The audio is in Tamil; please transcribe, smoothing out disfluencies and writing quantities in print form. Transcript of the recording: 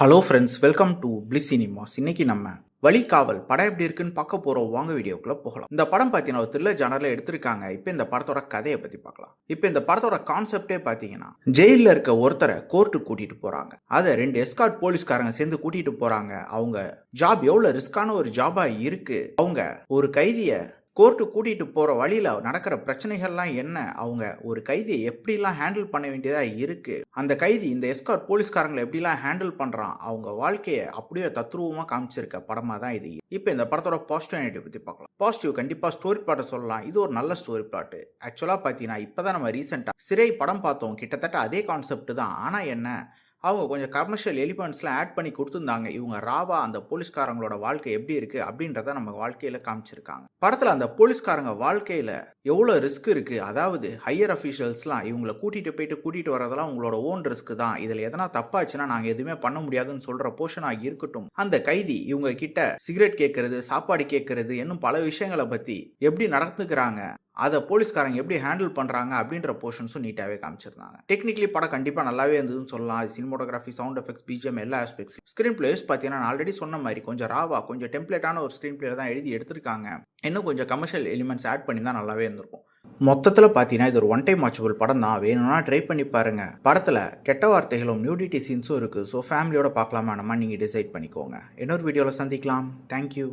Hello friends, welcome to bliss cinemas. இன்னைக்கு நம்ம வழிகாவல் படம் எப்படி இருக்குன்னு பார்க்க போறோம். வாங்க வீடியோக்குள்ள போகலாம். இந்த படம் பார்த்தீங்கன்னா ஒரு த்ரில்லர் ஜானர்ல எடுத்திருக்காங்க. இப்போ இந்த படத்தோட கதையை பத்தி பார்க்கலாம். இப்போ இந்த படத்தோட கான்செப்டே பார்த்தீங்கன்னா, ஜெயிலில் இருக்க ஒருத்தரை கோர்ட்டுக்கு கூட்டிட்டு போறாங்க. அதை 2 எஸ்கார்ட் போலீஸ்காரங்க சேர்ந்து கூட்டிட்டு போறாங்க. அவங்க ஜாப் எவ்வளவு ரிஸ்கான ஒரு ஜாபா இருக்கு. அவங்க ஒரு கைதியை கோர்ட்டு கூட்டிட்டு போற வழியில நடக்கிற பிரச்சனைகள்லாம் என்ன, அவங்க ஒரு கைதியை எப்படிலாம் ஹேண்டில் பண்ண வேண்டியதா இருக்கு, அந்த கைதி இந்த எஸ்கார்ட் போலீஸ்காரங்களை எப்படிலாம் ஹேண்டில் பண்றான், அவங்க வாழ்க்கையை அப்படியே தத்ரூபமா காமிச்சிருக்க படமா தான் இது. இப்போ இந்த படத்தோட பாசிட்டிவ் நெகட்டிவ் பத்தி பார்க்கலாம். பாசிட்டிவ் கண்டிப்பா ஸ்டோரி பிளாட்டை சொல்லலாம். இது ஒரு நல்ல ஸ்டோரி பிளாட். ஆக்சுவலா பாத்தீங்கன்னா இப்பதான் நம்ம ரீசெண்டா சிறை படம் பார்த்தோம். கிட்டத்தட்ட அதே கான்செப்ட் தான். ஆனா என்ன, அவங்க கொஞ்சம் கமர்ஷியல் எலிமெண்ட்ஸ்லாம் ஆட் பண்ணி கொடுத்துருந்தாங்க. இவங்க ராவா அந்த போலீஸ்காரங்களோட வாழ்க்கை எப்படி இருக்கு அப்படின்றத நம்ம வாழ்க்கையில காமிச்சிருக்காங்க. படத்துல அந்த போலீஸ்காரங்க வாழ்க்கையில எவ்வளவு ரிஸ்க் இருக்கு, அதாவது ஹையர் அஃபீஷியல்ஸ்லாம் இவங்களை கூட்டிட்டு வரதெல்லாம் உங்களோட ஓன் ரிஸ்க் தான், இதுல எதனா தப்பாச்சுன்னா நாங்க எதுவுமே பண்ண முடியாதுன்னு சொல்ற போர்ஷனாக இருக்கட்டும், அந்த கைதி இவங்க கிட்ட சிகரெட் கேட்கறது, சாப்பாடு கேட்கறது, இன்னும் பல விஷயங்களை பத்தி எப்படி நடந்துக்கிறாங்க, அதை போலீஸ்காரங்க எப்படி ஹேண்டில் பண்றாங்க அப்படின்ற போர்ஷன்ஸும் நீட்டாவே காமிச்சிருந்தாங்க. டெக்னிக்கலி படம் கண்டிப்பா நல்லாவே இருந்ததுன்னு சொல்லலாம். சினிமோட்டோகிராஃபி, சவுண்ட் எஃபெக்ட்ஸ், பிஜிஎம் எல்லா ஆஸ்பெக்ட்ஸ். ஸ்கிரீன் பிளேஸ் பார்த்தீங்கன்னா நான் ஆல்ரெடி சொன்ன மாதிரி கொஞ்சம் ராவா, கொஞ்சம் டெம்ப்ளேட்டான ஒரு ஸ்கிரீன் பிளே தான் எழுதி எடுத்திருக்காங்க. இன்னும் கொஞ்சம் கமர்ஷியல் எலிமெண்ட்ஸ் ஆட் பண்ணி தான் நல்லாவே இருந்திருக்கும். மொத்தத்தில் பார்த்தீங்கன்னா இது ஒரு ஒன் டைம் வாட்சபிள் படம் தான். வேணும்னா ட்ரை பண்ணி பாருங்க. படத்தில் கெட்ட வார்த்தைகளும் நியூடிட்டி சீன்ஸும் இருக்குது. ஸோ ஃபேமிலியோட பார்க்கலாமா நம்ம நீங்கள் டிசைட் பண்ணிக்கோங்க. இன்னொரு வீடியோவில் சந்திக்கலாம். தேங்க்யூ.